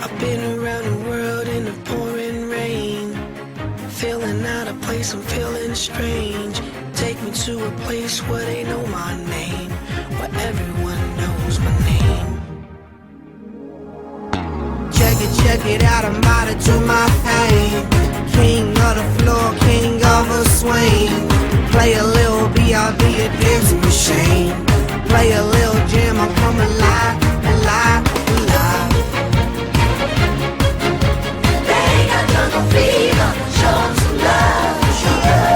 I've been around the world in the pouring rain, feeling out of place, I'm feeling strange. Take me to a place where they know my name, where everyone knows my name. Check it out, I'm about to do my thing. King of the floor, king of a swing. Play a little B, I'll be a dancing machine. Play a little jam, I'm coming alive, alive, alive. They ain't got jungle fever, show 'em some love, show 'em.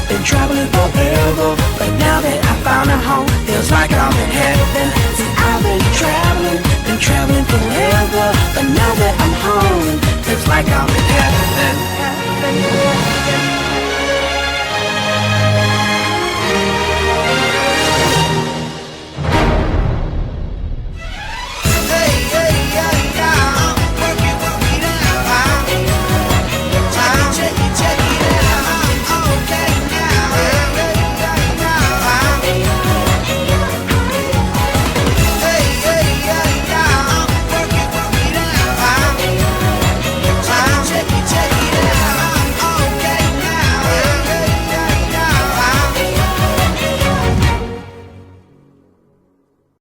Been traveling forever, but now that I found a home, feels like I'm in heaven. See, I've been traveling forever, but now that I'm home, feels like I'm in heaven.